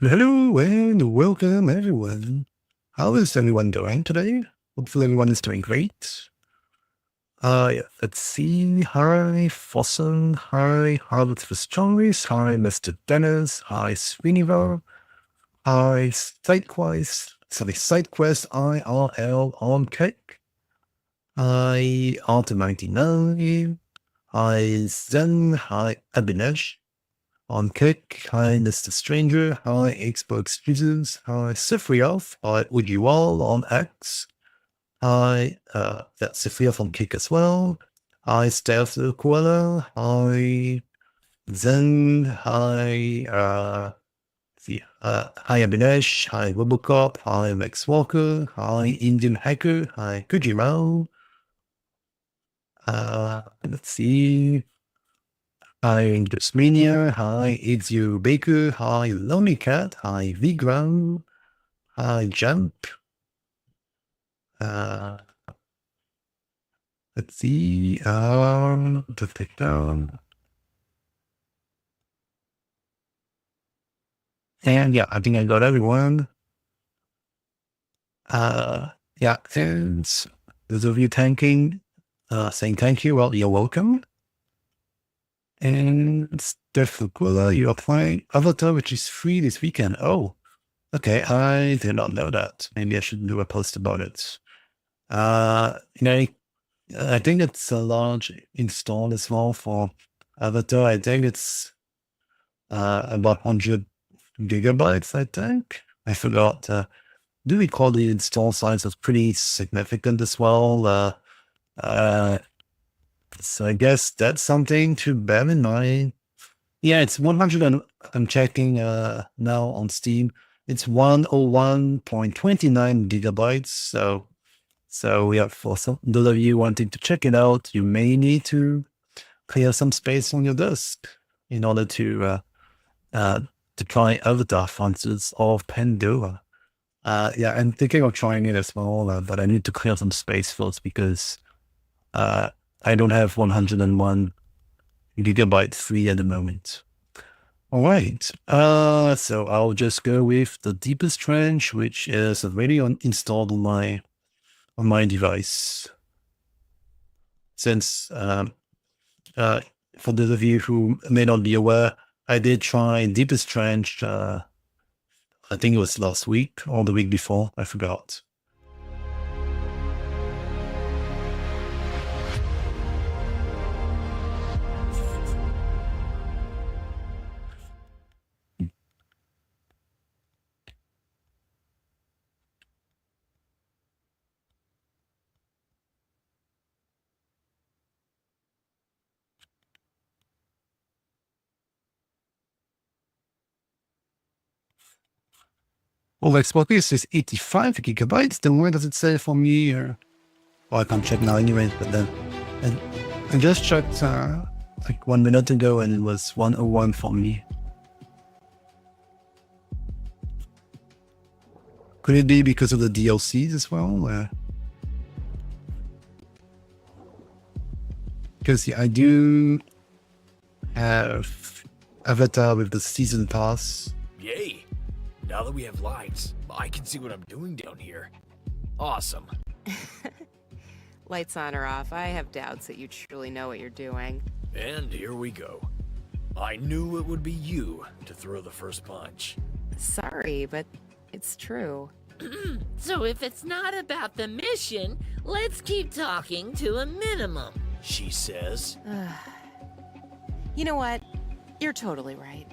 Hello and welcome everyone. How is everyone doing today? Hopefully everyone is doing great. Yeah, let's see. Hi, Fossen. Hi, Harvard for Stories. Hi, Mr. Dennis. Hi, Sweeneyver. Hi, SideQuest IRL on Cake. Hi, Arthur99. Hi, Zen. Hi, Abinesh. On Kick, hi Mr. Stranger, hi Xbox Users, hi Sifrioff, hi Would You All on X, hi that's Sifrioff on Kick as well, hi Stealth Koala, hi Zen, hi hi Abinesh, hi Robocop, hi Max Walker, hi Indian Hacker, hi Kujiro, let's see. Hi, Jasminia. Hi, It's You Baker. Hi, Lonely Cat. Hi, Vigram. Hi, Jump. Uh, let's see. Just take down. And yeah, I think I got everyone. Yeah, and those of you saying thank you. Well, you're welcome. And Steph Aquila, you are playing Avatar, which is free this weekend. Oh, okay. I did not know that. Maybe I should do a post about it. I think it's a large install as well for Avatar. I think it's about 100 gigabytes, I think. I forgot. Do recall the install size was pretty significant as well. So I guess that's something to bear in mind. Yeah, it's 100 and I'm checking now on Steam. It's 101.29 gigabytes. So yeah, for some those of you wanting to check it out, you may need to clear some space on your disk in order to try Avatar Frontiers of Pandora. Yeah, I'm thinking of trying it as well, but I need to clear some space first because I don't have 101 gigabytes free at the moment. All right, so I'll just go with the Deepest Trench, which is already installed on my device. Since for those of you who may not be aware, I did try Deepest Trench. I think it was last week or the week before. I forgot. Well, this is 85 gigabytes. Then where does it say for me? Well, I can't check now anyway, but then I just checked like 1 minute ago and it was 101 for me. Could it be because of the DLCs as well? Because yeah, I do have Avatar with the season pass. Yay! Now that we have lights, I can see what I'm doing down here. Awesome. Lights on or off, I have doubts that you truly know what you're doing. And here we go. I knew it would be you to throw the first punch. Sorry, but it's true. So if it's not about the mission, let's keep talking to a minimum. She says. You know what? You're totally right.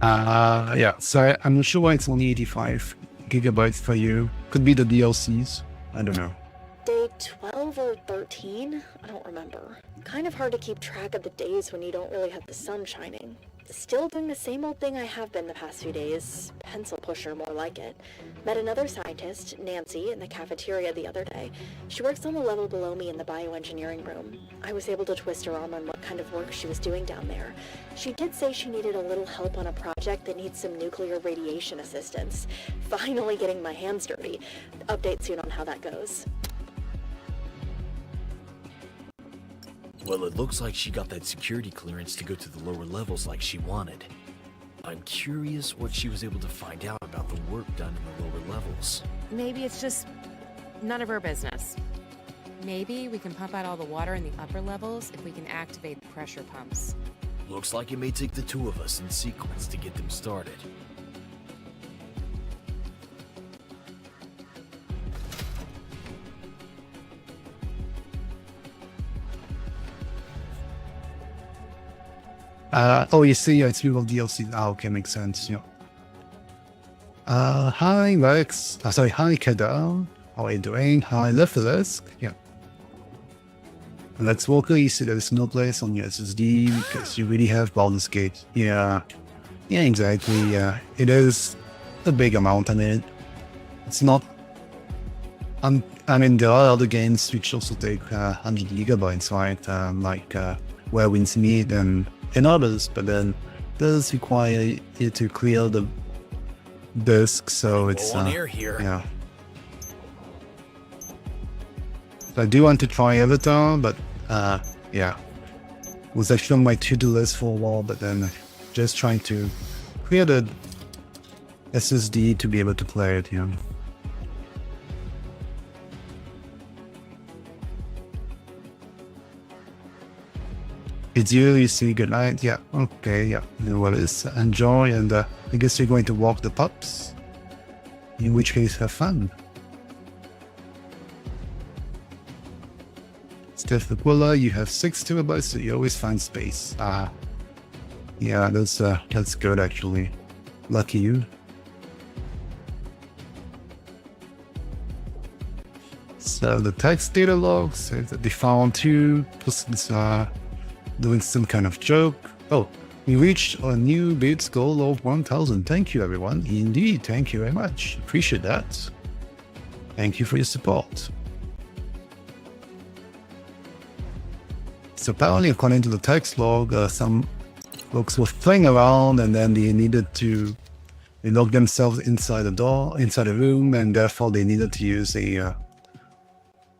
Yeah, so I'm sure why it's only 85 gigabytes for you. Could be the DLCs. I don't know. Day 12 or 13? I don't remember. Kind of hard to keep track of the days when you don't really have the sun shining. Still doing the same old thing I have been the past few days. Pencil pusher, more like it. Met another scientist, Nancy, in the cafeteria the other day. She works on the level below me in the bioengineering room. I was able to twist her arm on what kind of work she was doing down there. She did say she needed a little help on a project that needs some nuclear radiation assistance. Finally getting my hands dirty. Update soon on how that goes. Well, it looks like she got that security clearance to go to the lower levels like she wanted. I'm curious what she was able to find out about the work done in the lower levels. Maybe it's just none of her business. Maybe we can pump out all the water in the upper levels if we can activate the pressure pumps. Looks like it may take the two of us in sequence to get them started. Oh, you see, it's people DLC. Oh, okay, makes sense. Yeah. Hi, Lex. Sorry, hi, Kadal. How are you doing? Hi, Lephilisk. Yeah. Let's walk easy. There's no place on your SSD because you really have Baldur's Gate. Yeah. Yeah, exactly. Yeah. It is a big amount. I mean, it's not. I mean, there are other games which also take 100 gigabytes, right? Like Where Winds Meet and others, but then does require you to clear the disk, so it's on air here. Yeah. So I do want to try Avatar, but yeah, it was actually on my to-do list for a while, but then just trying to clear the SSD to be able to play it. Yeah. It's you say good night. Yeah, okay, yeah. Well, it's enjoy, and I guess you're going to walk the pups. In which case, have fun. Steph Aquila, you have 6 terabytes, so you always find space. Yeah, that's good actually. Lucky you. So the text data log says that they found 2 persons doing some kind of joke. Oh, we reached a new bits goal of 1,000. Thank you, everyone. Indeed, thank you very much. Appreciate that. Thank you for your support. So apparently, according to the text log, some folks were playing around and then they locked themselves inside the room, and therefore they needed to use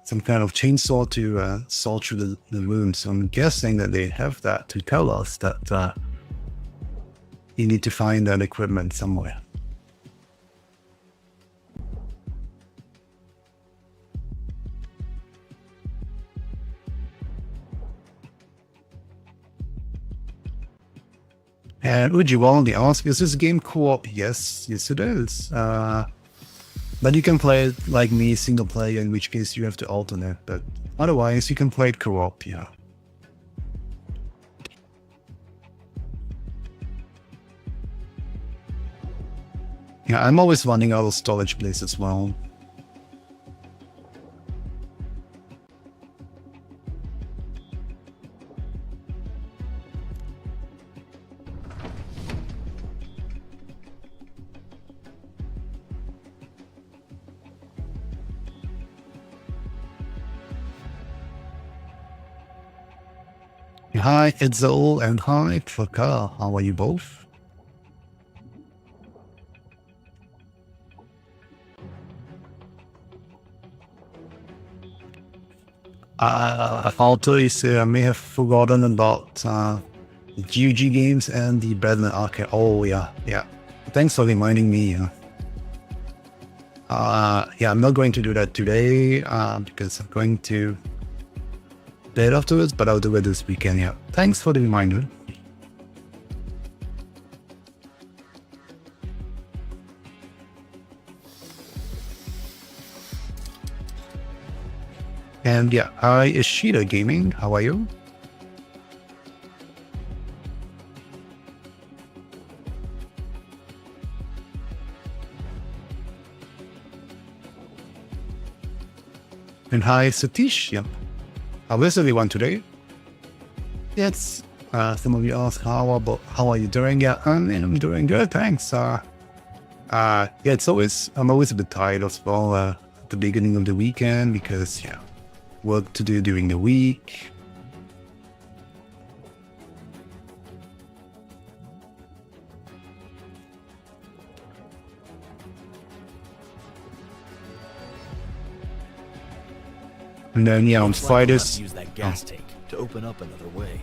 some kind of chainsaw to saw through the room. So I'm guessing that they have that to tell us that you need to find that equipment somewhere. And would you only ask, is this game co-op? Yes, it is. But you can play it like me, single player, in which case you have to alternate. But otherwise, you can play it co-op, yeah. Yeah, I'm always running out of storage place as well. Hi, Itzel, and hi, Traka. How are you both? Also, I may have forgotten about the GG games and the Badman Arcade. Oh, yeah. Thanks for reminding me. Yeah, I'm not going to do that today because I'm going to bed afterwards, but I'll do it this weekend. Yeah, thanks for the reminder. And yeah, hi, Ishida Gaming. How are you? And hi, Satish. Yeah. How is everyone today? It's Some of you ask how are you doing? Yeah, I'm doing good, thanks. Yeah, I'm always a bit tired as well at the beginning of the weekend because work to do during the week. And then on Looks like I'll have Fridays, to use that gas tank to open up another way.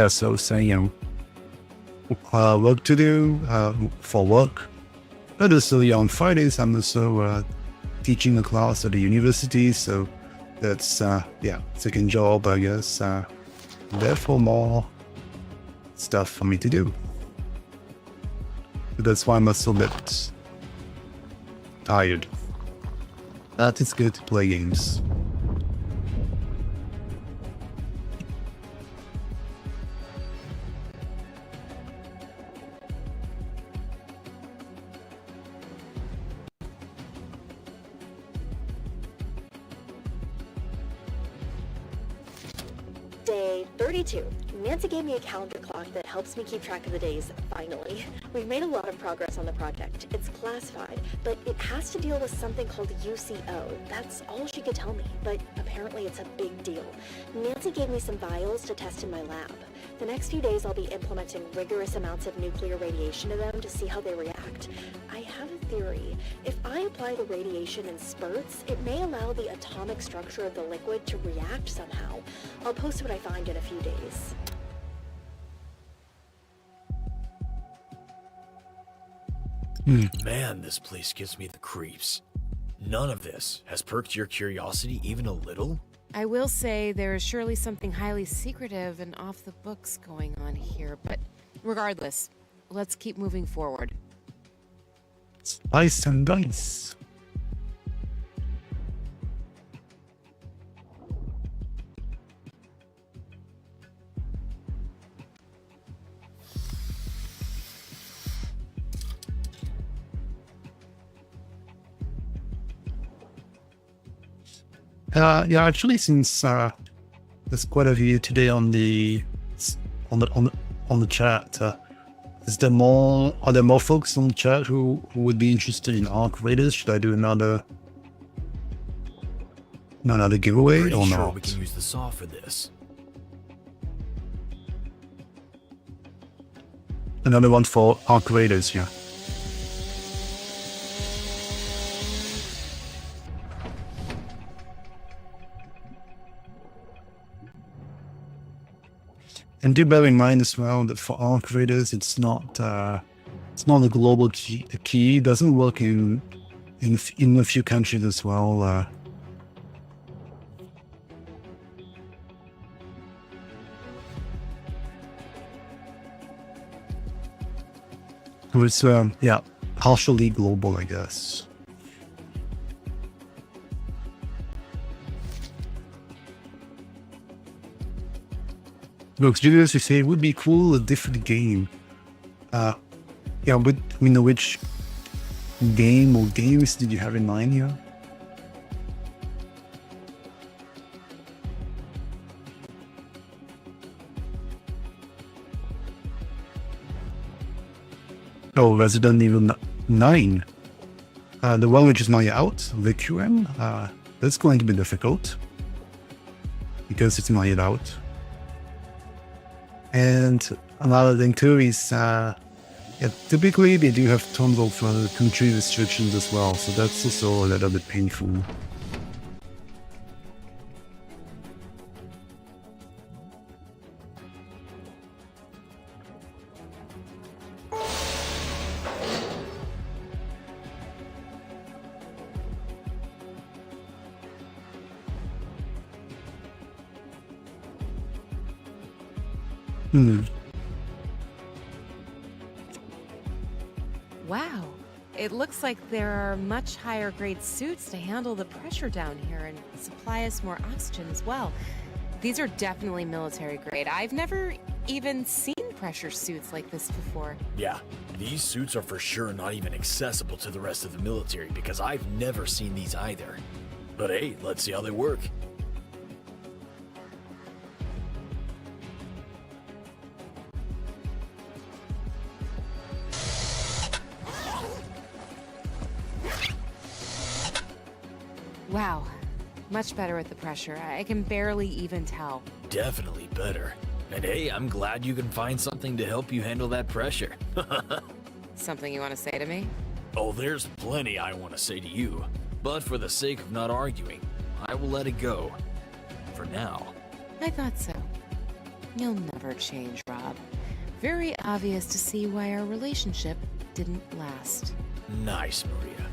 so saying work to do for work. But also on Fridays, I'm also teaching a class at the university, so that's second job, I guess. Therefore, more stuff for me to do. So that's why I'm also a bit tired. But it's good to play games. Day 32. Nancy gave me a calendar clock that helps me keep track of the days, finally. We've made a lot of progress on the project. It's classified, but it has to deal with something called UCO. That's all she could tell me, but apparently it's a big deal. Nancy gave me some vials to test in my lab. The next few days I'll be implementing rigorous amounts of nuclear radiation to them to see how they react. I have a theory. If I apply the radiation in spurts, it may allow the atomic structure of the liquid to react somehow. I'll post what I find in a few days. Man, this place gives me the creeps. None of this has perked your curiosity even a little? I will say there is surely something highly secretive and off the books going on here, but regardless, let's keep moving forward. Spice and dice. Actually, since there's quite a few today on the chat, are there more folks on the chat who would be interested in Arc Raiders? Should I do another giveaway Pretty or sure not? we can use the saw for this. Another one for Arc Raiders, yeah. And do bear in mind as well that for Arc Raiders, it's not a global key. The key doesn't work in a few countries as well. So it's partially global, I guess. Look, Julius, you say it would be cool, a different game. But we know which game or games did you have in mind here? Oh, Resident Evil 9. The one which is not yet out, the QM. That's going to be difficult because it's not yet out. And another thing too is, typically they do have tons of country restrictions as well, so that's also a little bit painful. Wow, it looks like there are much higher grade suits to handle the pressure down here and supply us more oxygen as well. These are definitely military grade. I've never even seen pressure suits like this before. Yeah, these suits are for sure not even accessible to the rest of the military because I've never seen these either. But hey, let's see how they work. Wow, much better with the pressure. I can barely even tell. Definitely better. And hey, I'm glad you can find something to help you handle that pressure. Something you want to say to me? Oh, there's plenty I want to say to you. But for the sake of not arguing, I will let it go. For now. I thought so. You'll never change, Rob. Very obvious to see why our relationship didn't last. Nice, Maria.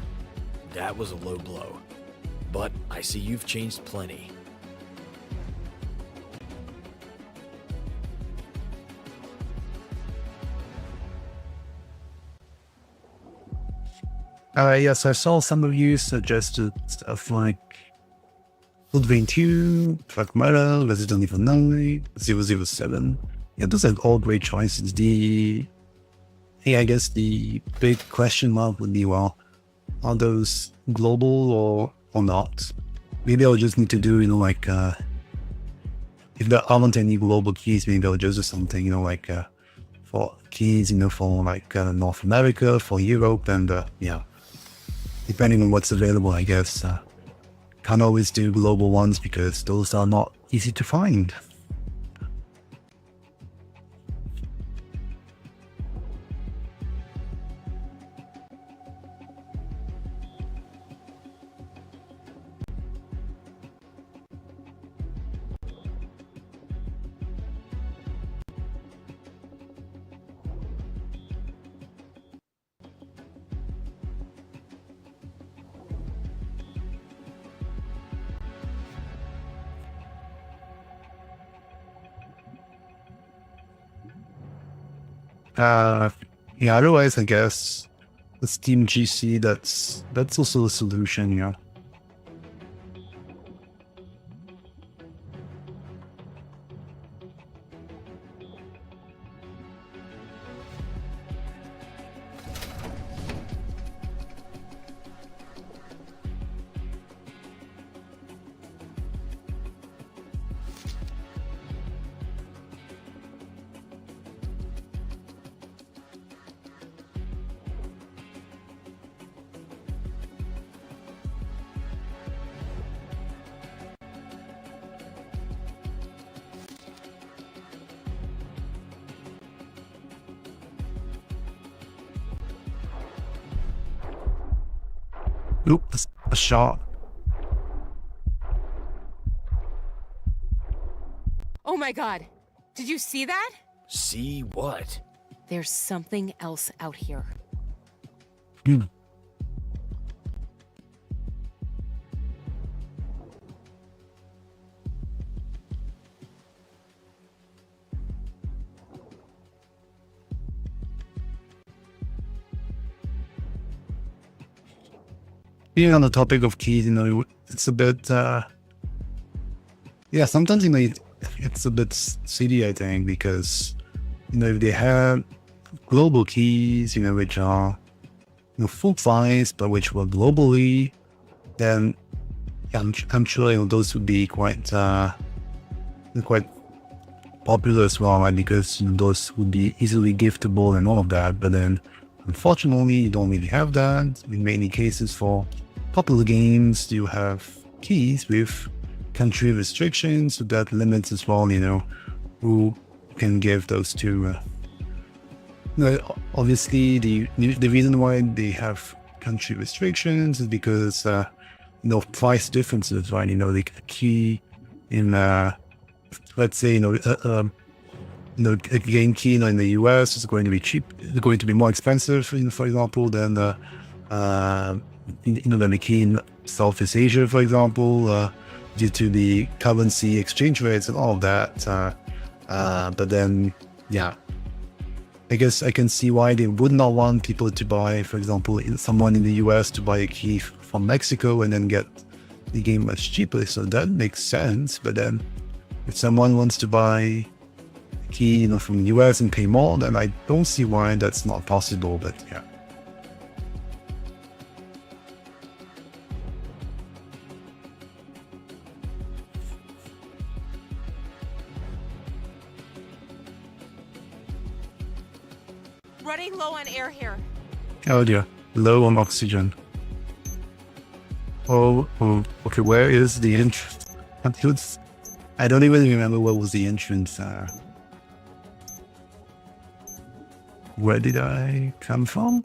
That was a low blow. But I see you've changed plenty. Yes, I saw some of you suggested stuff like Blood Rain 2, Track Metal, Resident Evil 9, 007. Yeah, those are all great choices. I guess the big question mark would be, well, are those global or not? Maybe I'll just need to do, like, if there aren't any global keys, maybe I'll just do something, like, for keys, for like North America, for Europe, and yeah. Depending on what's available, I guess. Can't always do global ones because those are not easy to find. Yeah, otherwise I guess the Steam GC, that's also a solution, yeah. Oop, a shot. Oh my god! Did you see that? See what? There's something else out here. Hmm. Being on the topic of keys, it's a bit, yeah, sometimes, it's a bit silly, I think, because, if they have global keys, which are, full price, but which were globally, then yeah, I'm sure, those would be quite popular as well, right? Because those would be easily giftable and all of that. But then, unfortunately, you don't really have that. In many cases, for popular games, you have keys with country restrictions, so that limits as well, who can give those to. Obviously, the reason why they have country restrictions is because price differences, right? The key in let's say a game key in the US is going to be cheap. It's going to be more expensive, for example, than the key in Southeast Asia, for example, due to the currency exchange rates and all of that. But then, yeah, I guess I can see why they would not want people to buy, for example, someone in the US to buy a key from Mexico and then get the game much cheaper. So that makes sense. But then if someone wants to buy a key, from the US and pay more, then I don't see why that's not possible, but yeah. Running low on air here. Oh dear, low on oxygen. Oh, okay, where is the entrance? I don't even remember what was the entrance. Where did I come from?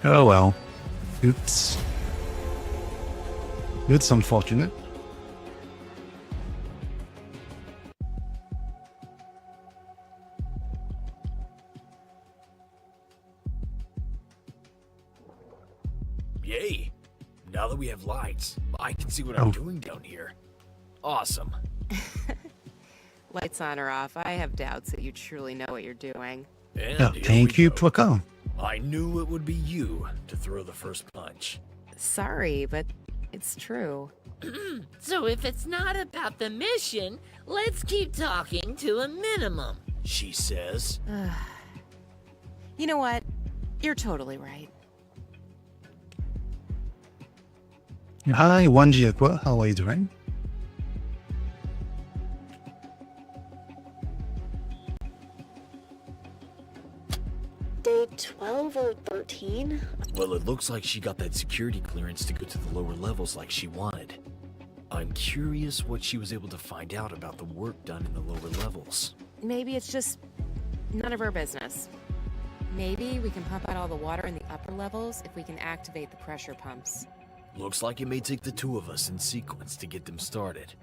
Oh well. Oops. It's unfortunate. Yay! Now that we have lights, I can see what I'm doing down here. Awesome. Lights on or off, I have doubts that you truly know what you're doing. And Yeah, here thank we you, go. Procon. I knew it would be you to throw the first punch. Sorry, but it's true. So if it's not about the mission, let's keep talking to a minimum. She says. You know what? You're totally right. Hi, Wanji Aqua. How are you doing? Day 12 or 13? Well, it looks like she got that security clearance to go to the lower levels like she wanted. I'm curious what she was able to find out about the work done in the lower levels. Maybe it's just none of our business. Maybe we can pump out all the water in the upper levels if we can activate the pressure pumps. Looks like it may take the two of us in sequence to get them started.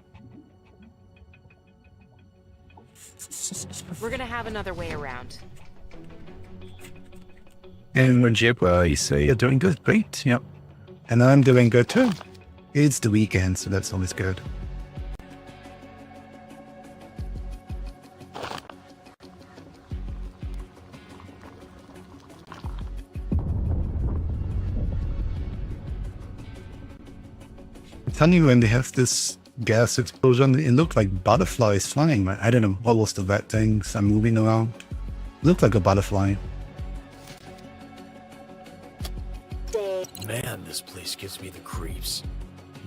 We're gonna have another way around. And Wanji Aqua, you say you're doing good. Great. Yep. And I'm doing good too. It's the weekend, so that's always good. Funny when they have this gas explosion, it looked like butterflies flying. I don't know what was the red things I'm moving around. Looked like a butterfly. Day. Man, this place gives me the creeps.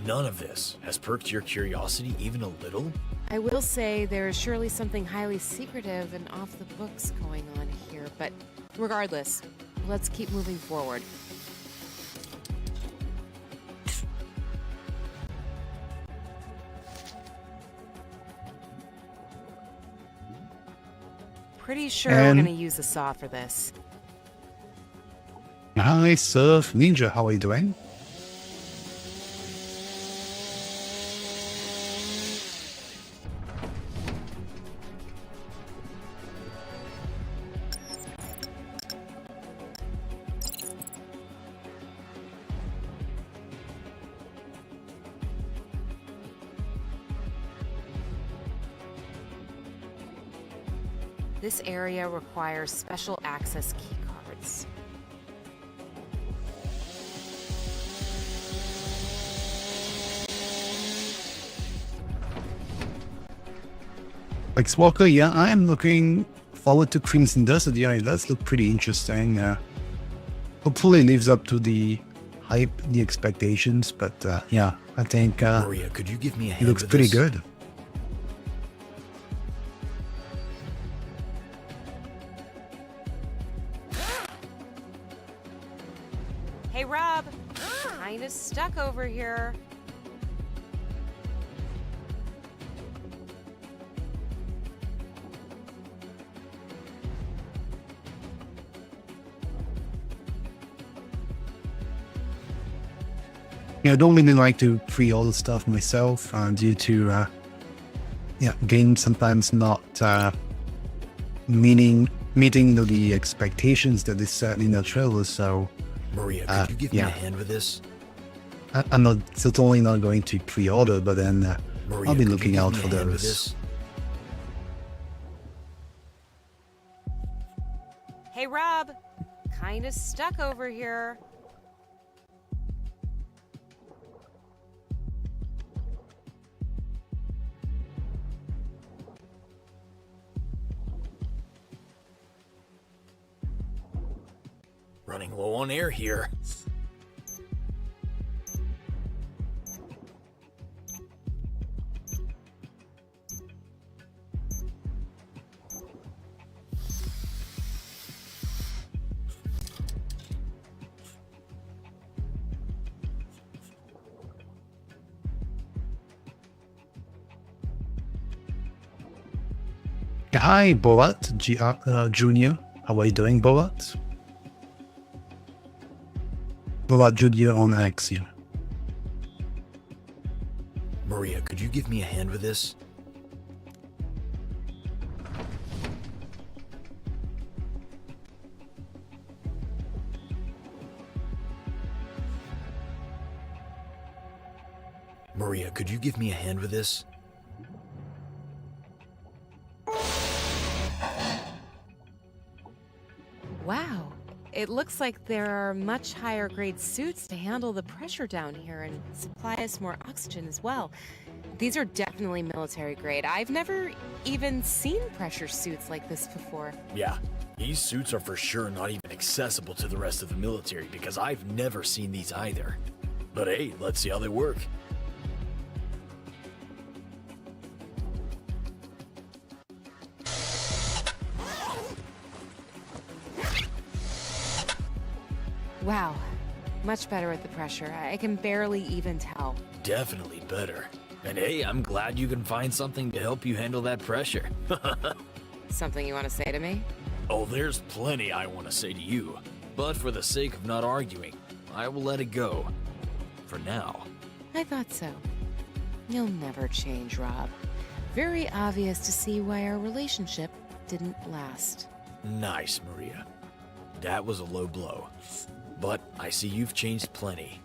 None of this has perked your curiosity even a little? I will say there is surely something highly secretive and off the books going on here, but regardless, let's keep moving forward. And- Pretty sure we're gonna use a saw for this. Hi, Surf Ninja. How are you doing? This area requires special access key cards. Like Walker, yeah, I am looking forward to Crimson Desert. Yeah, it does look pretty interesting. Hopefully it lives up to the hype, the expectations, but yeah, I think Maria, could you give me a it hand looks with pretty this? good. Hey, Rob! Kinda stuck over here. Yeah, I don't really like to pre-order stuff myself due to games sometimes not meeting the expectations that is set in the trailer. So Maria, could you give me yeah. a hand with this? I'm not certainly not going to pre-order, but then Maria, I'll be could you looking give out me a for hand with those. this? Hey, Rob! kinda stuck over here. Running low on air here. Hi, Borat, Junior. How are you doing, Borat? Borat Junior on X here. Maria, could you give me a hand with this? Maria, could you give me a hand with this? Wow. It looks like there are much higher grade suits to handle the pressure down here and supply us more oxygen as well. These are definitely military grade. I've never even seen pressure suits like this before. Yeah, these suits are for sure not even accessible to the rest of the military because I've never seen these either. But hey, let's see how they work. Wow. Much better with the pressure. I can barely even tell. Definitely better. And hey, I'm glad you can find something to help you handle that pressure. Something you want to say to me? Oh, there's plenty I want to say to you. But for the sake of not arguing, I will let it go. For now. I thought so. You'll never change, Rob. Very obvious to see why our relationship didn't last. Nice, Maria. That was a low blow. But I see you've changed plenty.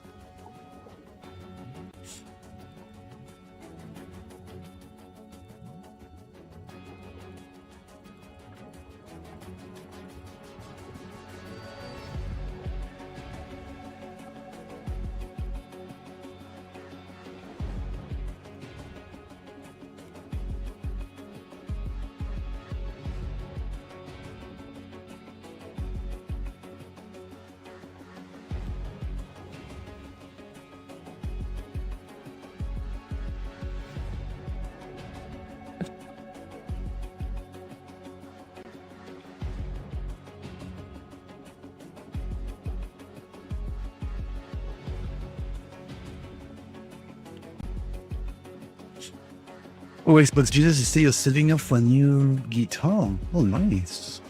Oh, wait, but Jesus, you say you're setting up for a new guitar. Oh, nice.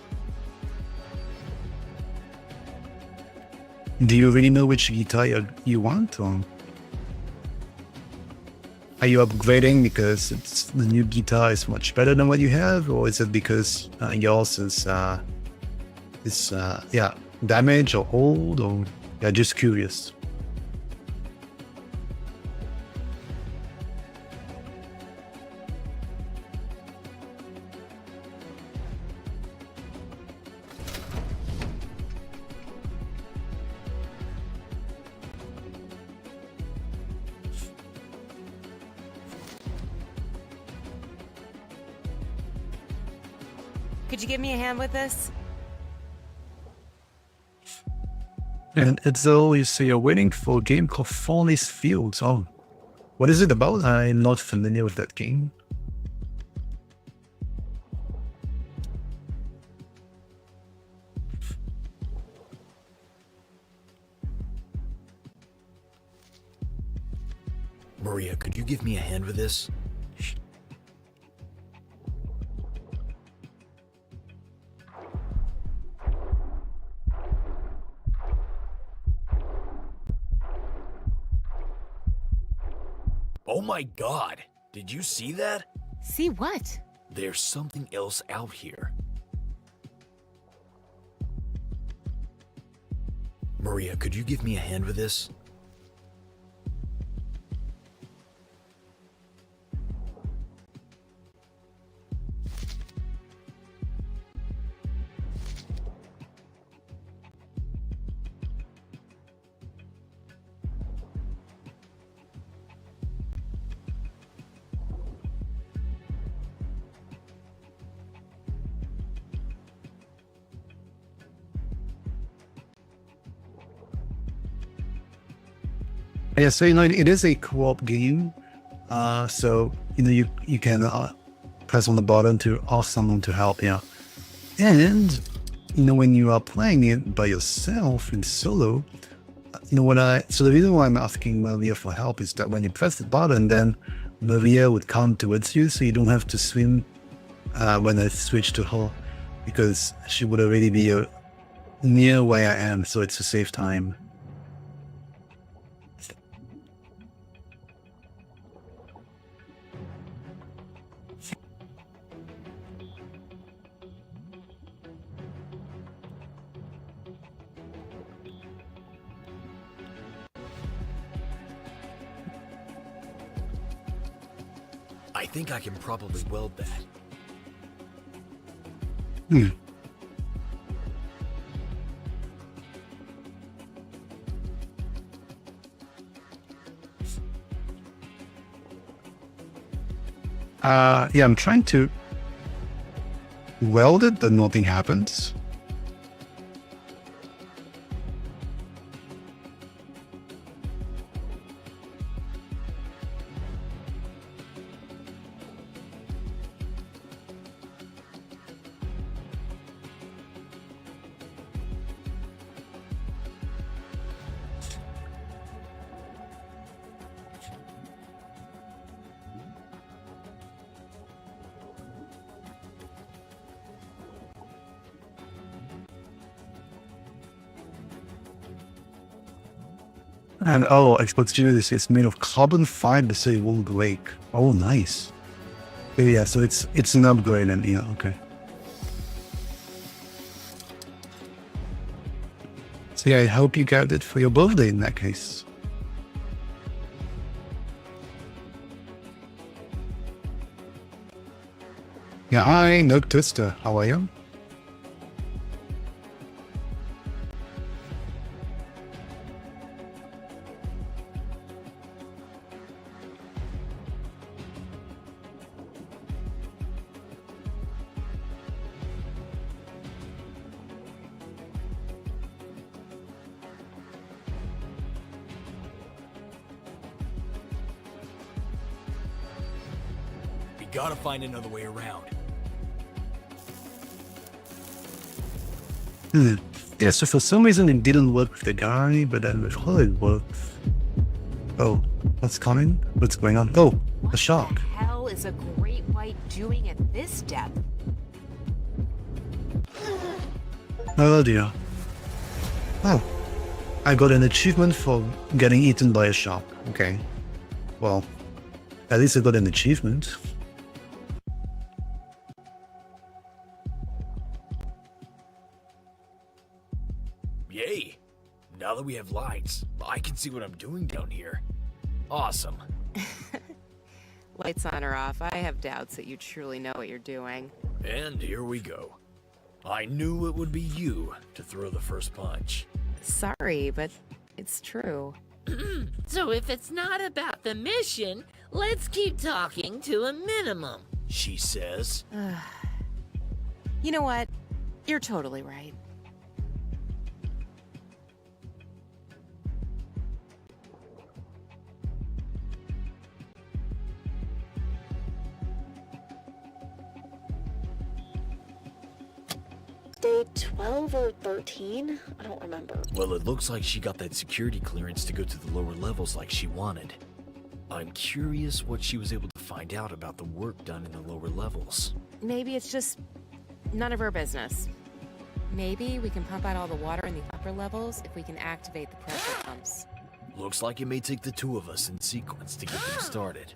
Do you really know which guitar you want, or are you upgrading because the new guitar is much better than what you have, or is it because yours is damaged or old, or yeah, just curious? Could you give me a hand with this? And it's always so you're waiting for a game called Furnace Fields. Oh, what is it about? I'm not familiar with that game. Maria, could you give me a hand with this? Oh my god! Did you see that? See what? There's something else out here. Maria, could you give me a hand with this? Yeah, so it is a co-op game. So you can press on the button to ask someone to help. Yeah, and when you are playing it by yourself in solo, so the reason why I'm asking Maria for help is that when you press the button, then Maria would come towards you, so you don't have to swim when I switch to her, because she would already be near where I am, so it's a safe time. I think I can probably weld that. Hmm. Yeah, I'm trying to weld it, but nothing happens. And I supposed to do this. It's made of carbon fiber, so it won't break. Oh, nice. Yeah, so it's an upgrade, and yeah, okay. So yeah, I hope you got it for your birthday in that case. Yeah, hi, no Twister. How are you? We gotta find another way around. Yeah, so for some reason it didn't work with the guy, but then with her it works. Oh, what's coming? What's going on? Oh, a shark. What the hell is a great white doing at this depth? Oh dear. Oh, I got an achievement for getting eaten by a shark. Okay. Well, at least I got an achievement. Yay! Now that we have lights, I can see what I'm doing down here. Awesome. Lights on or off, I have doubts that you truly know what you're doing. And here we go. I knew it would be you to throw the first punch. Sorry, but it's true. So if it's not about the mission, let's keep talking to a minimum. She says. You know what? You're totally right. Day 12 or 13? I don't remember. Well, it looks like she got that security clearance to go to the lower levels like she wanted. I'm curious what she was able to find out about the work done in the lower levels. Maybe it's just none of our business. Maybe we can pump out all the water in the upper levels if we can activate the pressure pumps. Looks like it may take the two of us in sequence to get them started.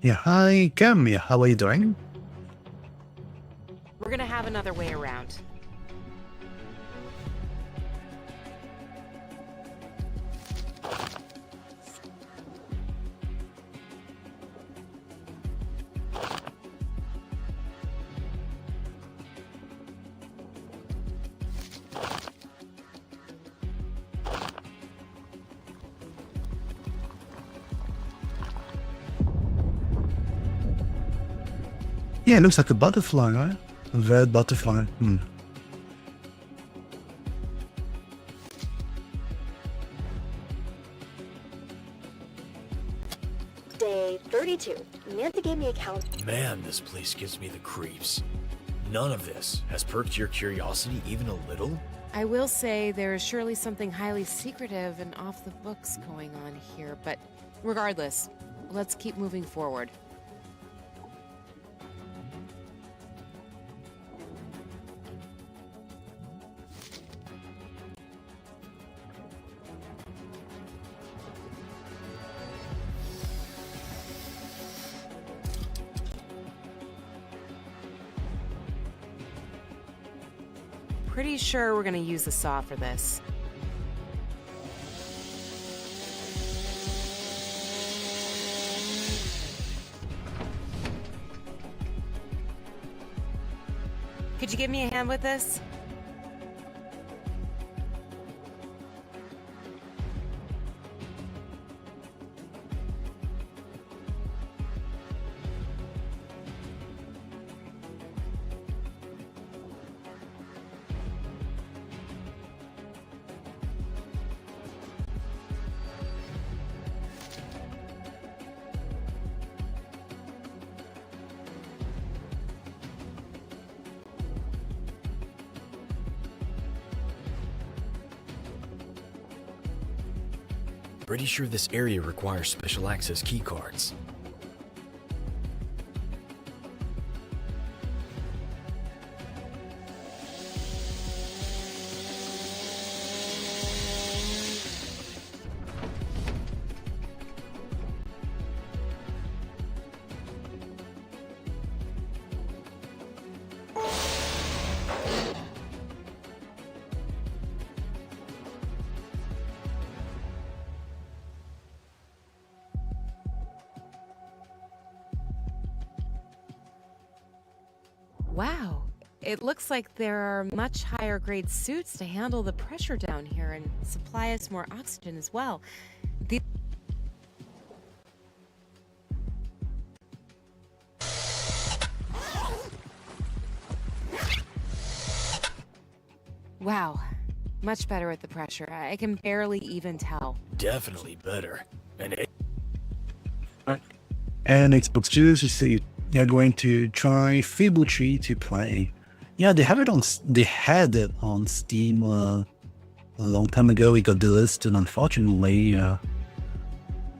Yeah, hi, Cam. Yeah, how are you doing? We're gonna have another way around. Yeah, it looks like a butterfly, right? Red butterfly. Day 32. Nancy gave me a count. Man, this place gives me the creeps. None of this has perked your curiosity even a little? I will say there is surely something highly secretive and off the books going on here, but regardless, let's keep moving forward. Pretty sure we're gonna use the saw for this. Could you give me a hand with this? Pretty sure this area requires special access keycards. Wow. It looks like there are much higher grade suits to handle the pressure down here and supply us more oxygen as well. The Wow. Much better with the pressure. I can barely even tell. Definitely better. And Xbox Juice, you see, they're going to try Fable Tree to play. Yeah, they have it on. They had it on Steam a long time ago. It got delisted, unfortunately.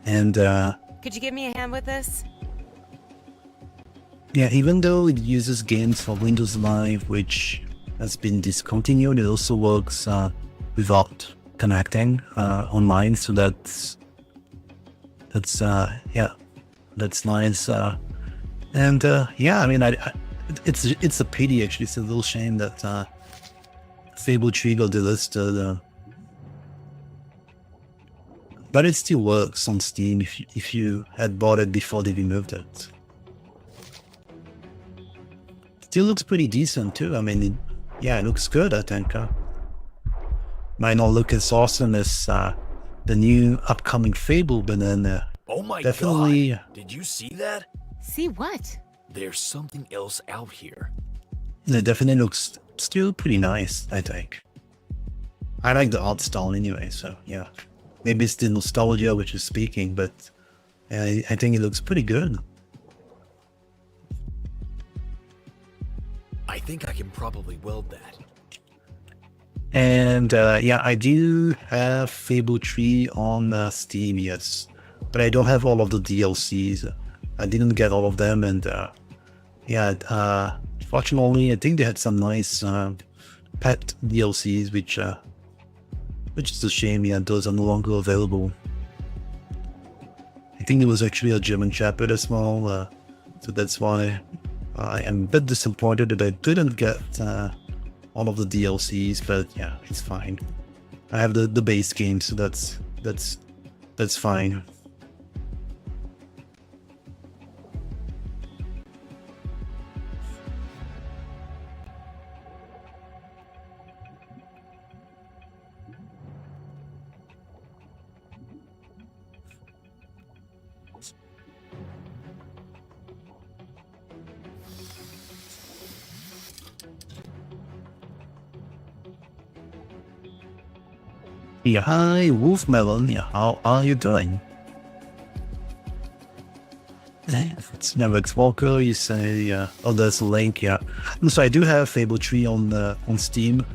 Could you give me a hand with this? Yeah, even though it uses games for Windows Live, which has been discontinued, it also works without connecting online. So that's nice. Yeah, I mean, it's a pity actually. It's a little shame that Fable Tree got delisted, but it still works on Steam if you had bought it before they removed it. Still looks pretty decent too. I mean, it looks good. I think might not look as awesome as the new upcoming Fable, but then Oh my definitely. god! Did you see that? See what? There's something else out here. It definitely looks still pretty nice, I think. I like the art style anyway, so yeah. Maybe it's the nostalgia which is speaking, but I think it looks pretty good. I think I can probably weld that. And I do have Fable 3 on Steam, yes. But I don't have all of the DLCs. I didn't get all of them, and fortunately, I think they had some nice pet DLCs, which is a shame. Yeah, those are no longer available. I think there was actually a German chapter as well, so that's why I am a bit disappointed that I didn't get all of the DLCs. But yeah, it's fine. I have the base game, so that's fine. Yeah, hi, Wolfmelon. Yeah, how are you doing? It's Nevex Walker. You say, oh, there's a link. Yeah, and so I do have Fable 3 on Steam,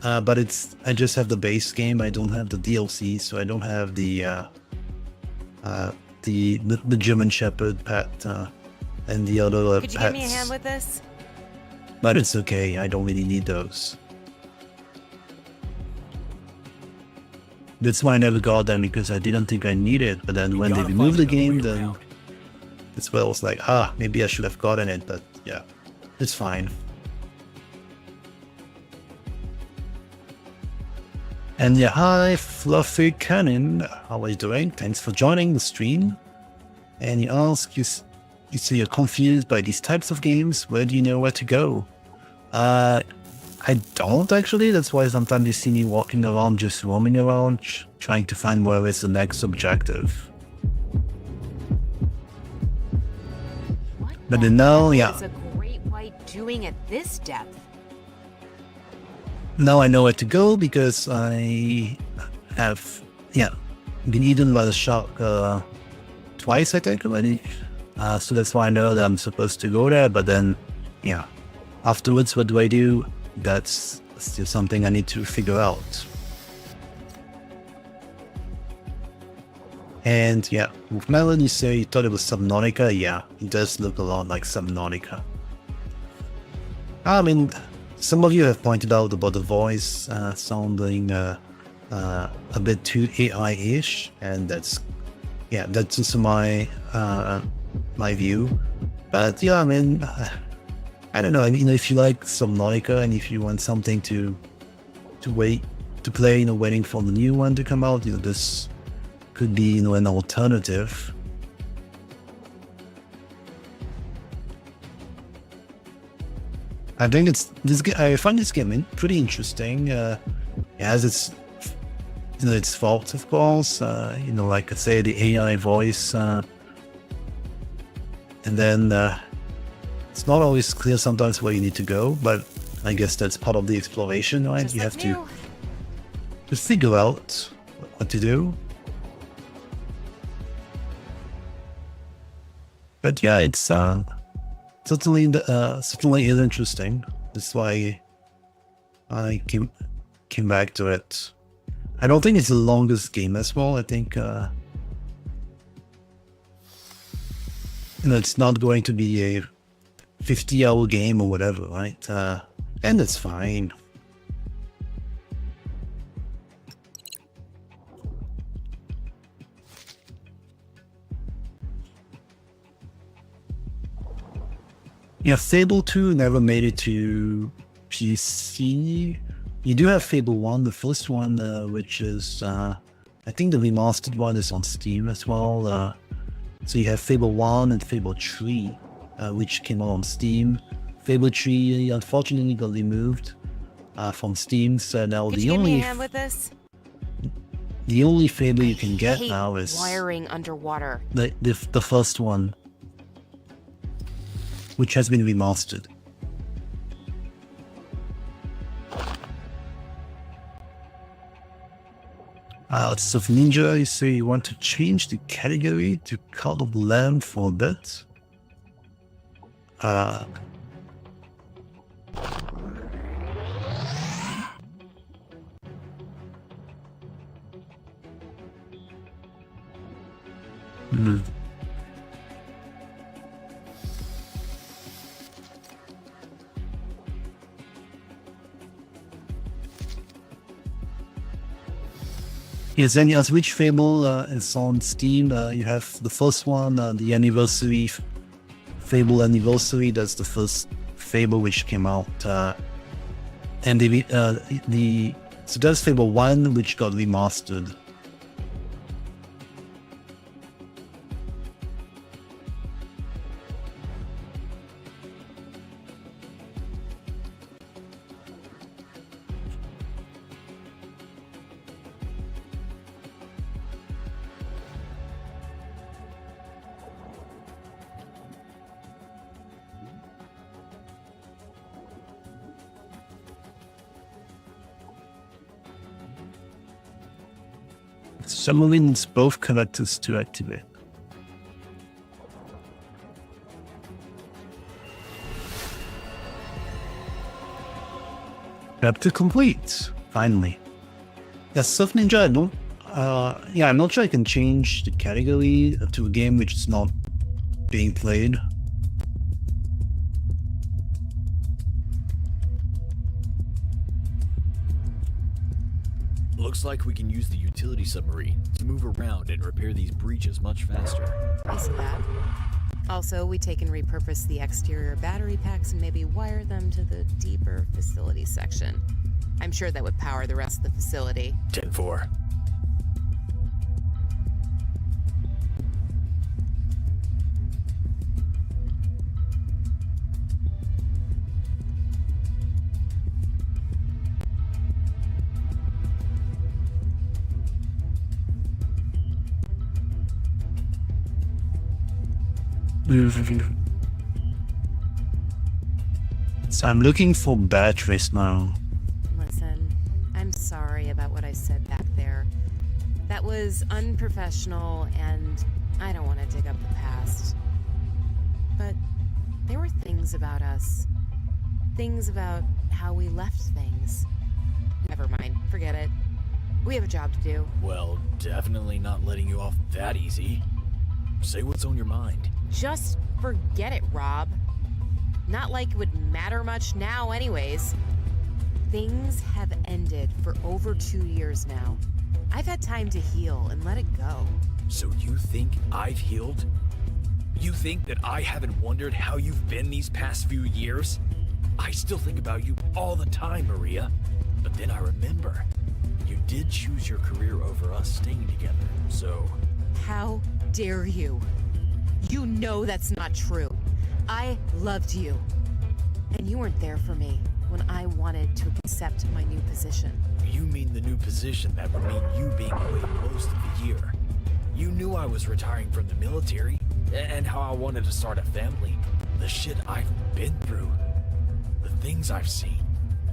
but I just have the base game. I don't have the DLC, so I don't have the German Shepherd pet and the other Could you pets. give me a hand with this? But it's okay. I don't really need those. That's why I never got them, because I didn't think I needed. But then when they Gotta removed the find another game, way then around. that's where I was like, maybe I should have gotten it. But yeah, it's fine. And yeah, hi, Fluffy Cannon. How are you doing? Thanks for joining the stream. And you ask, you say you're confused by these types of games. Where do you know where to go? I don't actually. That's why sometimes you see me walking around, just roaming around, trying to find where is the next objective. What But the then now, hell yeah. is a great white doing at this depth? Now I know where to go because I have, been eaten by the shark twice, I think, already. So that's why I know that I'm supposed to go there. But then, yeah, afterwards, what do? That's still something I need to figure out. And yeah, with Melon, you say you thought it was Subnautica. Yeah, it does look a lot like Subnautica. I mean, some of you have pointed out about the voice sounding a bit too AI-ish, and that's just my view. But yeah, I mean, I don't know. I mean, if you like Subnautica and if you want something to play, waiting for the new one to come out, this could be, an alternative. I think I find this game pretty interesting. It has its faults, of course. Like I say, the AI voice, and then it's not always clear sometimes where you need to go. But I guess that's part of the exploration, right? Just You like have new. to figure out what to do. But yeah, it's certainly is interesting. That's why I came back to it. I don't think it's the longest game as well. I think it's not going to be a 50-hour game or whatever, right? And it's fine. Yeah, Fable 2 never made it to PC. You do have Fable 1, the first one, which is, I think the remastered one is on Steam as well. So you have Fable 1 and Fable 3, which came out on Steam. Fable 3 unfortunately got removed from Steam, so now Could you give me a hand with this? the only Fable you I can get hate now is wiring underwater. the first one, which has been remastered. It's of Ninja, you say you want to change the category to Cult of the Lamb for a bit. Yes, and yes, which Fable is on Steam? You have the first one, the anniversary, Fable Anniversary. That's the first Fable which came out, and so that's Fable 1, which got remastered. Someone needs both connectors to activate. Chapter complete, finally. Yeah, Surf Ninja, I don't, I'm not sure I can change the category to a game which is not being played. Looks like we can use the utility submarine to move around and repair these breaches much faster. I see that. Also, we take and repurpose the exterior battery packs and maybe wire them to the deeper facility section. I'm sure that would power the rest of the facility. 10-4. So I'm looking for batteries now. Listen, I'm sorry about what I said back there. That was unprofessional, and I don't want to dig up the past. But there were things about us. Things about how we left things. Never mind, forget it. We have a job to do. Well, definitely not letting you off that easy. Say what's on your mind. Just forget it, Rob. Not like it would matter much now anyways. Things have ended for over 2 years now. I've had time to heal and let it go. So you think I've healed? You think that I haven't wondered how you've been these past few years? I still think about you all the time, Maria. But then I remember, you did choose your career over us staying together, so... How dare you? You know that's not true. I loved you. And you weren't there for me when I wanted to accept my new position. You mean the new position that would mean you being away most of the year. You knew I was retiring from the military, and how I wanted to start a family. The shit I've been through. The things I've seen.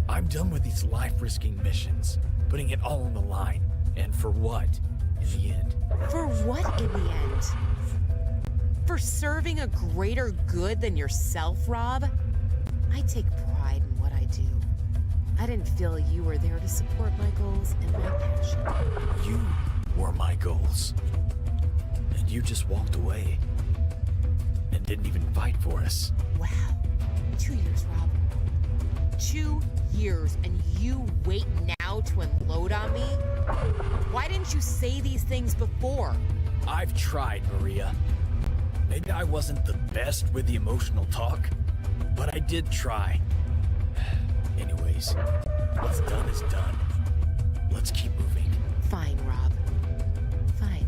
I'm done with these life-risking missions, putting it all on the line. And for what, in the end? For what in the end? For serving a greater good than yourself, Rob? I take pride in what I do. I didn't feel you were there to support my goals and my passion. You were my goals. And you just walked away. And didn't even fight for us. Wow. 2 years, Rob. 2 years, and you wait now to unload on me? Why didn't you say these things before? I've tried, Maria. Maybe I wasn't the best with the emotional talk, but I did try. Anyways, what's done is done. Let's keep moving. Fine, Rob. Fine.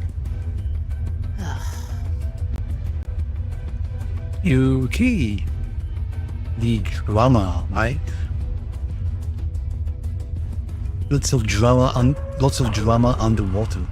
Ugh. Yuki. The drama, right? Lots of drama underwater.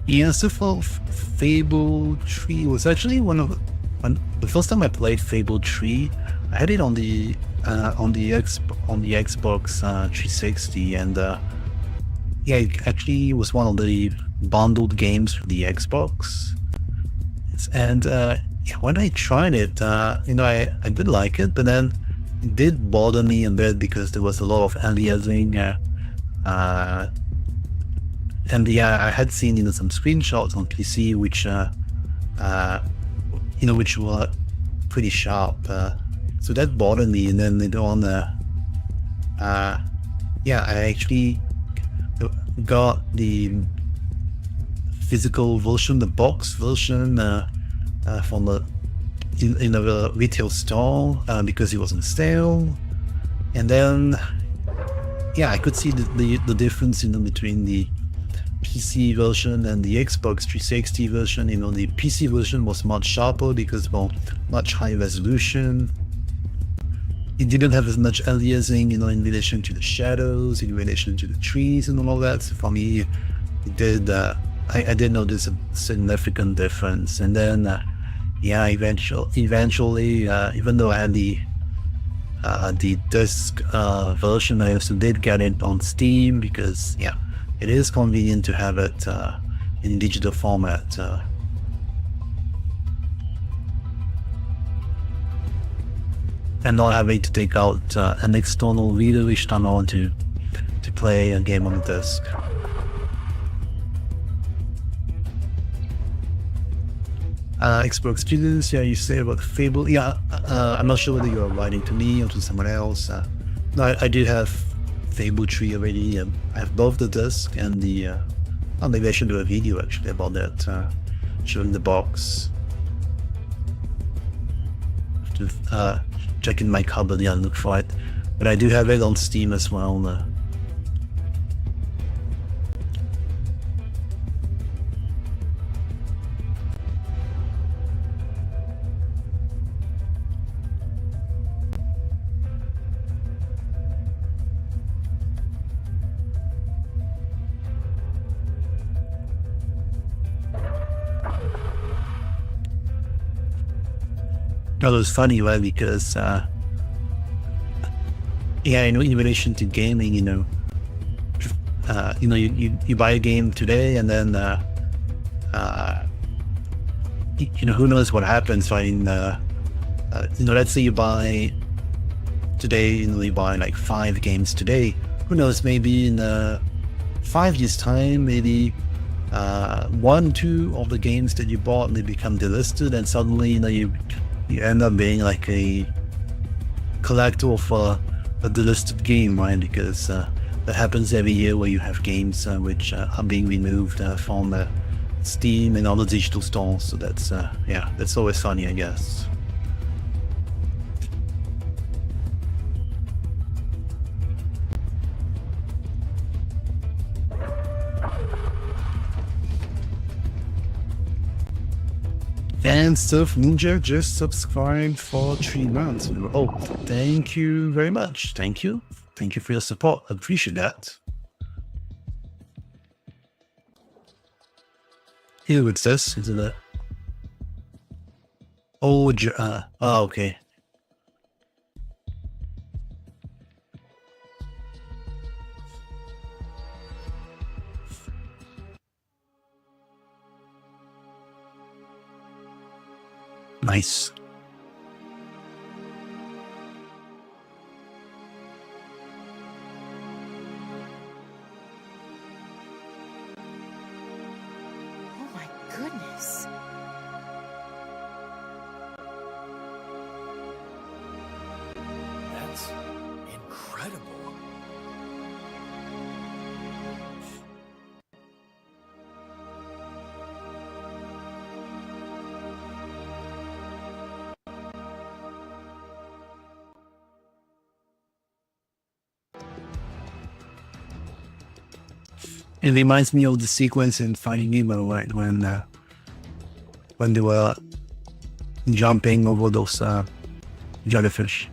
Yeah, so for Fable 3 was actually the first time I played Fable 3. I had it on the Xbox 360, and yeah, it actually was one of the bundled games for the Xbox. And yeah, when I tried it, I did like it, but then it did bother me a bit because there was a lot of aliasing. And yeah, I had seen some screenshots on PC which which were pretty sharp. So that bothered me. And then later on, I actually got the physical version, the box version, from the retail store because it was on sale. And then yeah, I could see the difference between the PC version and the Xbox 360 version. The PC version was much sharper because, well, much higher resolution, it didn't have as much aliasing, in relation to the shadows, in relation to the trees and all that. So for me, it did. I did notice a significant difference. And then, yeah, eventually, even though I had the disc version, I also did get it on Steam because, yeah, it is convenient to have it in digital format. And not having to take out an external reader each time I want to play a game on the disc. Explore experience, yeah, you say about the Fable. Yeah, I'm not sure whether you're writing to me or to someone else. No, I do have Fable 3 already. I have both the disc and the. Oh, maybe I should do a video actually about that, showing the box. Check in my cupboard, yeah, look for it. But I do have it on Steam as well. That was funny, right? Because, yeah, in relation to gaming, you buy a game today, and then, who knows what happens, right? Let's say you buy today, you buy like 5 games today. Who knows? Maybe in 5 years' time, maybe 1, 2 of the games that you bought may become delisted, and suddenly, you end up being like a collector of a delisted game, right? Because that happens every year where you have games which are being removed from Steam and other digital stores. So that's, yeah, that's always funny, I guess. And Surf Ninja just subscribed for 3 months. Oh, thank you very much. Thank you. Thank you for your support. I appreciate that. Here it says, isn't it? Oh, okay. Nice. Oh my goodness. That's incredible. It reminds me of the sequence in Finding Nemo, right? When they were jumping over those jellyfish.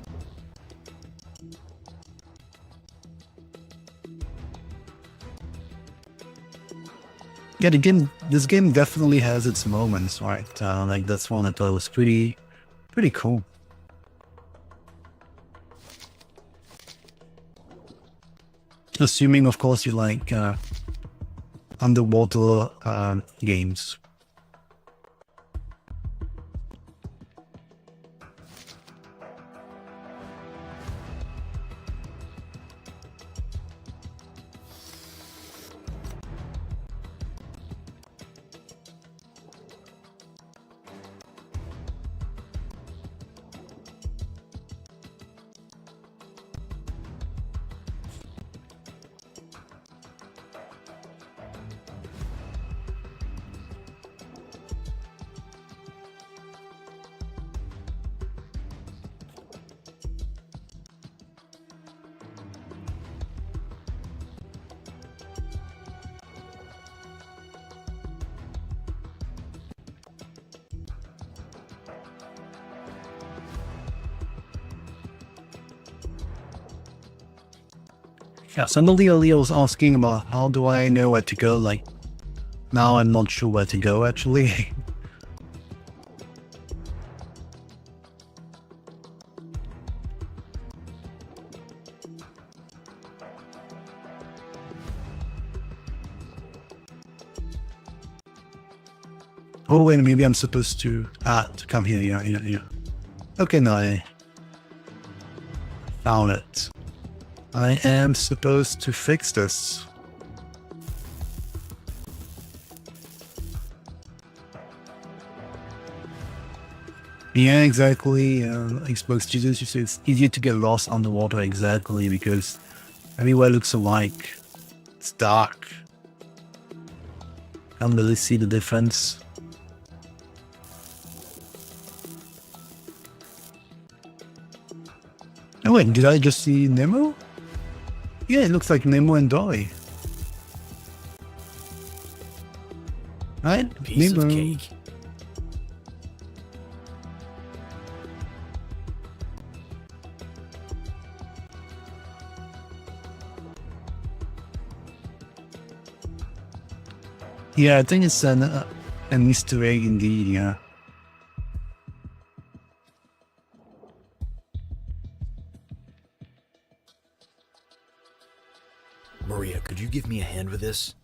Yeah, this game definitely has its moments, right? Like that's one I thought was pretty cool. Assuming, of course, you like underwater games. Yeah, somebody earlier was asking about how do I know where to go. Like, now I'm not sure where to go actually. Oh wait, maybe I'm supposed to come here. Yeah. Okay, now I found it. I am supposed to fix this. Yeah, exactly. Xbox Jesus, you say it's easier to get lost underwater, exactly, because everywhere looks alike. It's dark. Can't really see the difference. Oh wait, did I just see Nemo? Yeah, it looks like Nemo and Dory. Right? Piece Nemo. of cake. Yeah, I think it's an Easter egg indeed, yeah. Maria, could you give me a hand with this?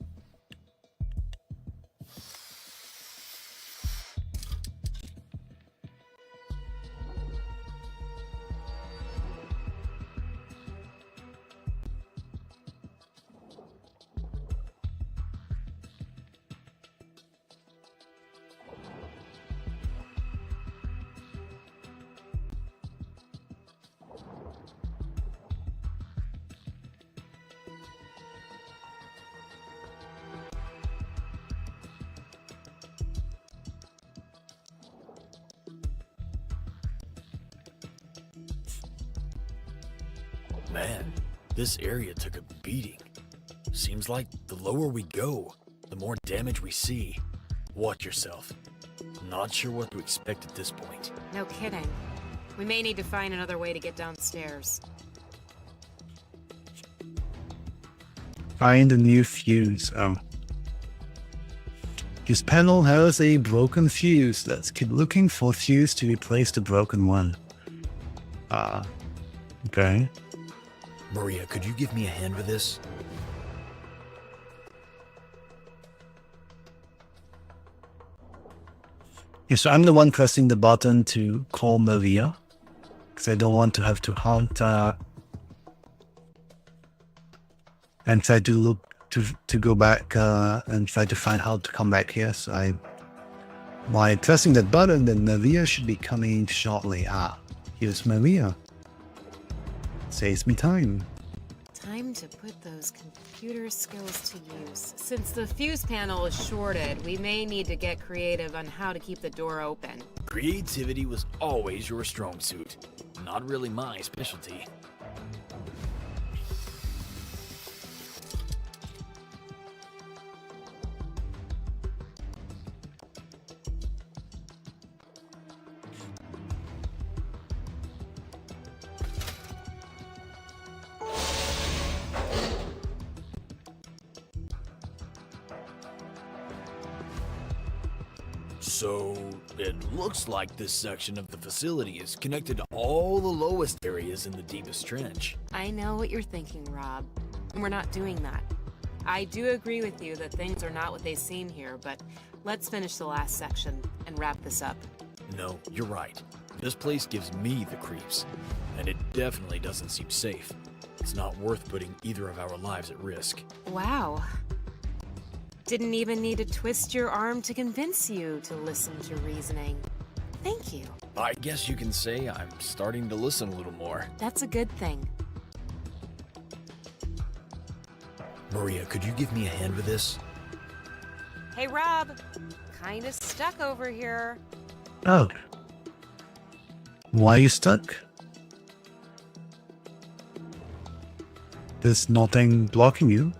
Man, this area took a beating. Seems like the lower we go, the more damage we see. Watch yourself. Not sure what to expect at this point. No kidding. We may need to find another way to get downstairs. Find a new fuse. This panel has a broken fuse. Let's keep looking for fuse to replace the broken one. Okay. Maria, could you give me a hand with this? Yeah, so I'm the one pressing the button to call Maria, because I don't want to have to hunt and try to look to go back and try to find how to come back here. So by pressing that button, then Maria should be coming shortly. Here's Maria. Saves me time. Time to put those computer skills to use. Since the fuse panel is shorted, we may need to get creative on how to keep the door open. Creativity was always your strong suit. Not really my specialty. So, it looks like this section of the facility is connected to all the lowest areas in the deepest trench. I know what you're thinking, Rob. And we're not doing that. I do agree with you that things are not what they seem here, but let's finish the last section and wrap this up. No, you're right. This place gives me the creeps, and it definitely doesn't seem safe. It's not worth putting either of our lives at risk. Wow. Didn't even need to twist your arm to convince you to listen to reasoning. Thank you. I guess you can say I'm starting to listen a little more. That's a good thing. Maria, could you give me a hand with this? Hey, Rob. Kinda stuck over here. Oh. Why are you stuck? There's nothing blocking you.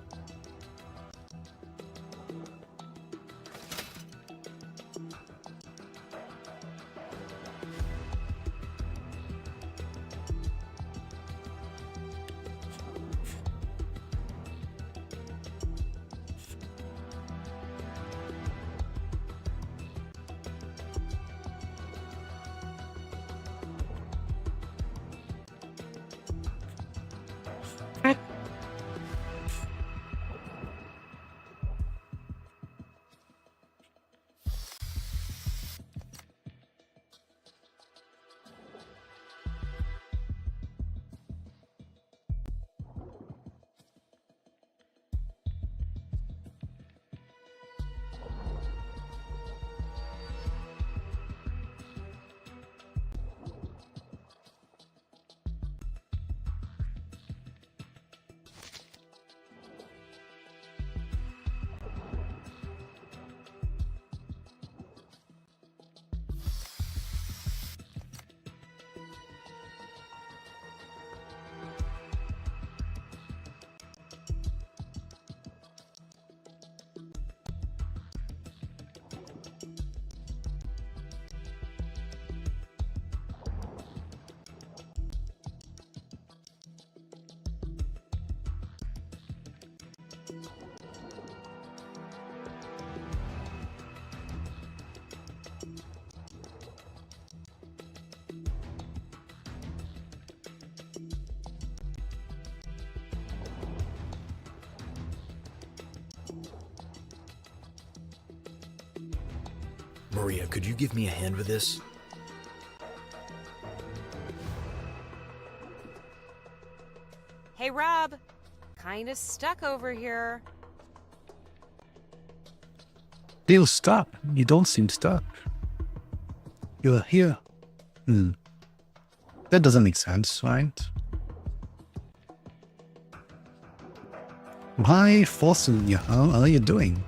Maria, could you give me a hand with this? Hey, Rob. Kinda stuck over here. Still stuck. You don't seem stuck. You're here. That doesn't make sense, right? Hi, Fossil. Yeah, how are you doing?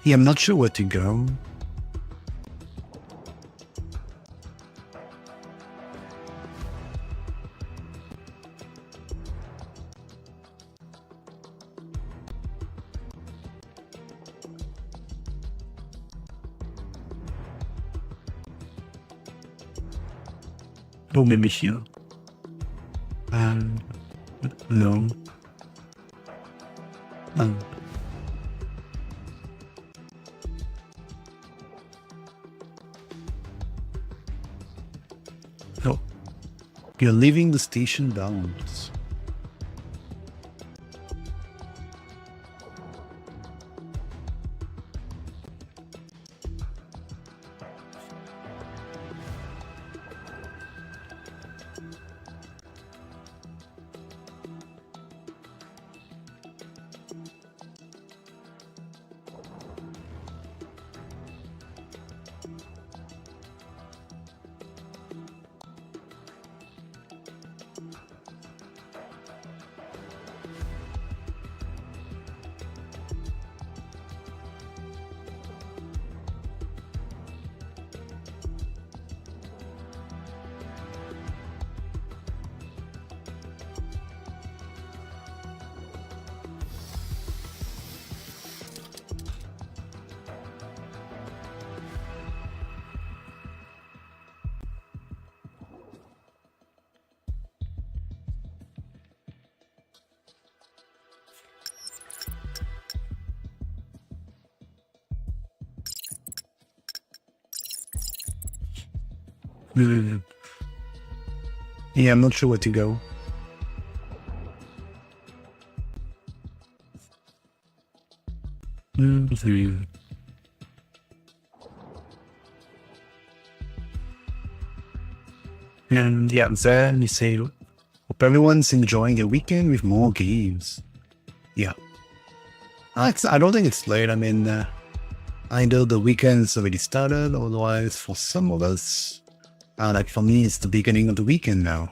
Yeah, I'm not sure where to go. Oh, maybe here. No. No. You're leaving the station bounds. Yeah, I'm not sure where to go. And yeah, then you say, hope everyone's enjoying a weekend with more games. Yeah. I don't think it's late. I mean, either the weekend's already started, otherwise for some of us, like for me, it's the beginning of the weekend now.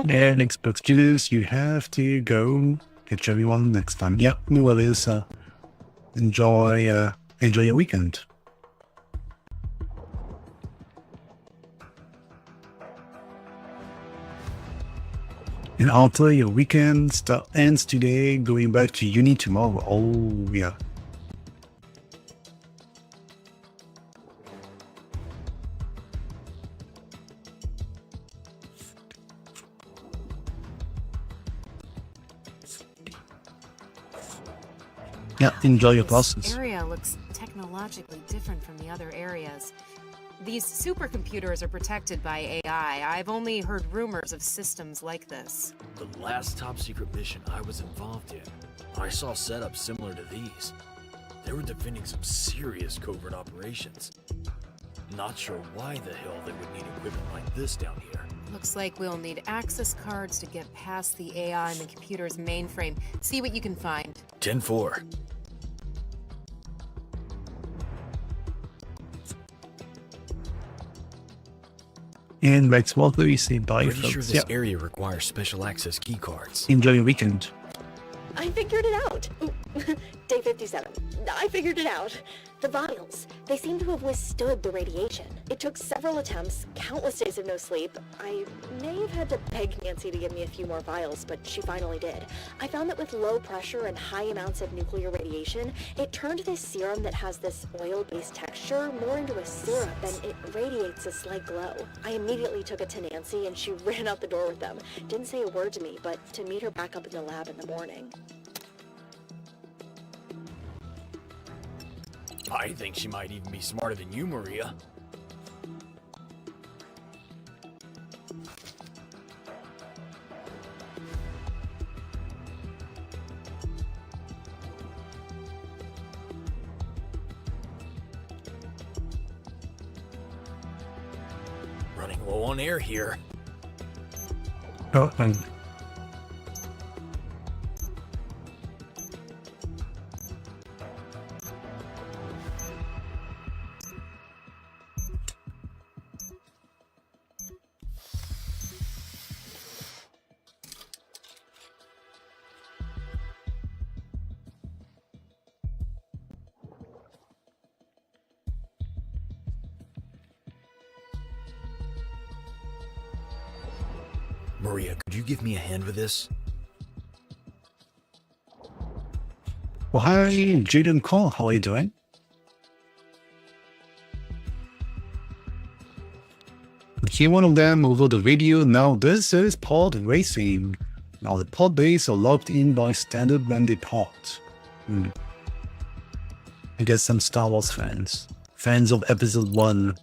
And excuses, you have to go. Catch everyone next time. Yeah, well, is enjoy your weekend. And after your weekend ends today, going back to uni tomorrow. Oh yeah. Yeah, enjoy your classes. This area looks technologically different from the other areas. These supercomputers are protected by AI. I've only heard rumors of systems like this. The last top secret mission I was involved in, I saw setups similar to these. They were defending some serious covert operations. Not sure why the hell they would need equipment like this down here. Looks like we'll need access cards to get past the AI in the computer's mainframe. See what you can find. 10-4. And Rex, what do you see by Pretty sure folks? this Yeah. area requires special access key cards. Enjoy your weekend. I figured it out. Ooh, Day 57. I figured it out. The vials. They seem to have withstood the radiation. It took several attempts, countless days of no sleep. I may have had to beg Nancy to give me a few more vials, but she finally did. I found that with low pressure and high amounts of nuclear radiation, it turned this serum that has this oil-based texture more into a syrup, and it radiates a slight glow. I immediately took it to Nancy, and she ran out the door with them. Didn't say a word to me, but to meet her back up in the lab in the morning. I think she might even be smarter than you, Maria. Running low on air here. Oh, and Maria, could you give me a hand with this? well, hi, Jaden Cole. How are you doing? Here one of them over the radio. Now this is pod racing. Now the pod bays are locked in by standard bandit pod. I guess some Star Wars fans. Fans of episode 1.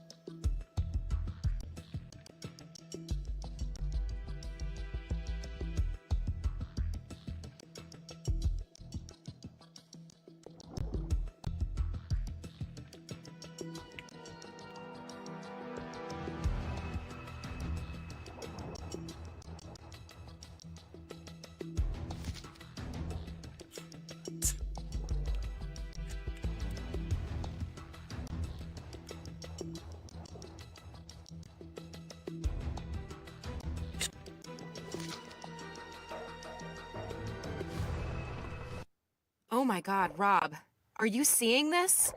Oh my god, Rob. Are you seeing this?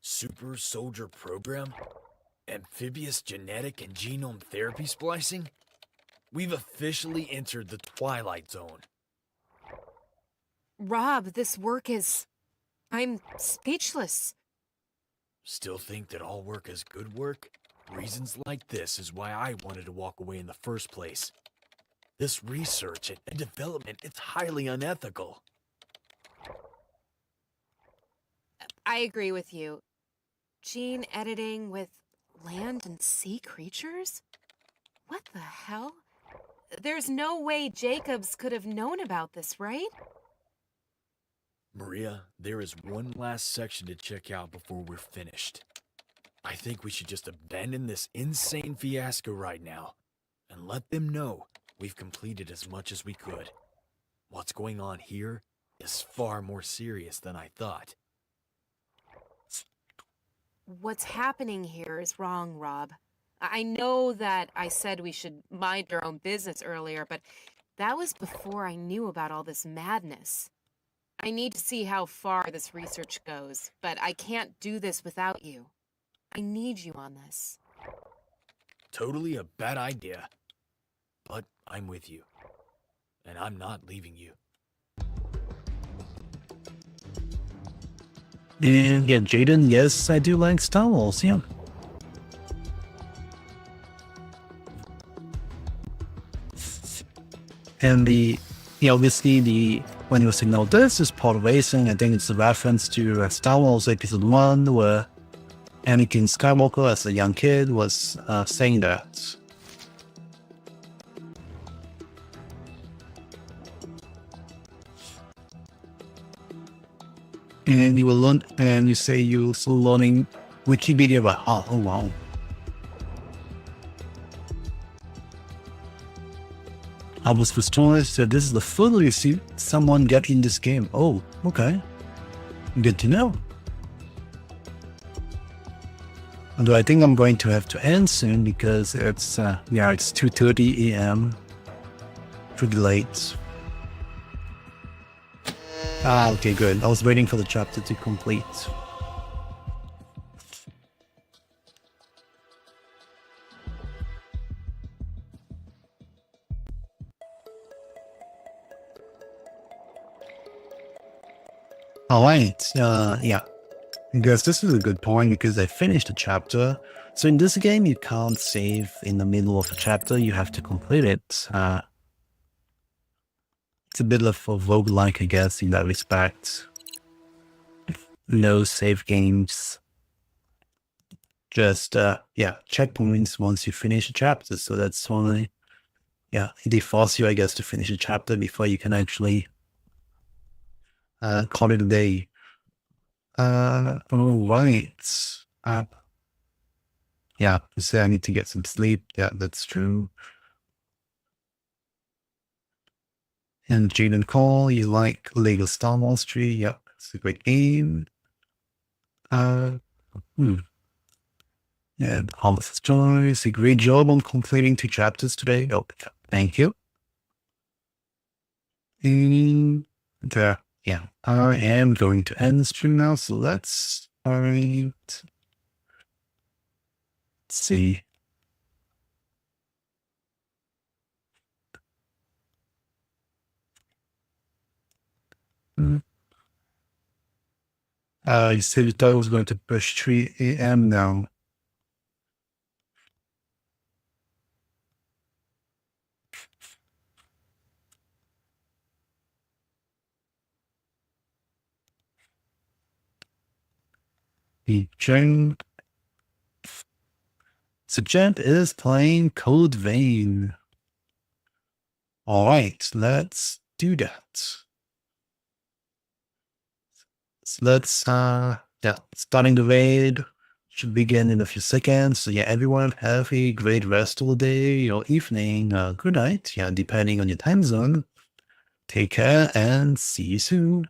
Super Soldier Program? Amphibious genetic and genome therapy splicing? We've officially entered the Twilight Zone. Rob, this work is... I'm speechless. Still think that all work is good work? Reasons like this is why I wanted to walk away in the first place. This research and development, it's highly unethical. I agree with you. Gene editing with land and sea creatures? What the hell? There's no way Jacobs could have known about this, right? Maria, there is one last section to check out before we're finished. I think we should just abandon this insane fiasco right now and let them know we've completed as much as we could. What's going on here is far more serious than I thought. What's happening here is wrong, Rob. I know that I said we should mind our own business earlier, but that was before I knew about all this madness. I need to see how far this research goes, but I can't do this without you. I need you on this. Totally a bad idea. But I'm with you. And I'm not leaving you. And yeah, Jaden, yes, I do like Star Wars, yeah. And obviously when you say, no, this is pod racing, I think it's a reference to Star Wars Episode 1, where Anakin Skywalker as a young kid was saying that. And you will learn, and you say you're still learning Wikipedia, but oh wow. I was surprised that this is the further you see someone get in this game. Oh, okay. Good to know. Although I think I'm going to have to end soon because it's 2:30 a.m. Pretty late. Okay, good. I was waiting for the chapter to complete. Alright, yeah. I guess this is a good point because I finished the chapter. So in this game, you can't save in the middle of a chapter. You have to complete it. It's a bit of a roguelike, I guess, in that respect. No save games. Just, checkpoints once you finish a chapter. So that's why, they force you, I guess, to finish a chapter before you can actually call it a day. Right. You say I need to get some sleep. Yeah, that's true. And Jaden Cole, you like Lego Star Wars 3? Yeah, it's a great game. And Harvest Joyce, a great job on completing 2 chapters today. Oh, thank you. And I am going to end the stream now, so let's see. You said you thought it was going to push 3 a.m. now. The Gent. So Gent is playing Code Vein. All right, let's do that. So let's, starting the raid should begin in a few seconds. So everyone have a great rest of the day or evening. Good night, depending on your time zone. Take care and see you soon.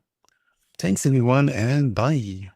Thanks everyone and bye.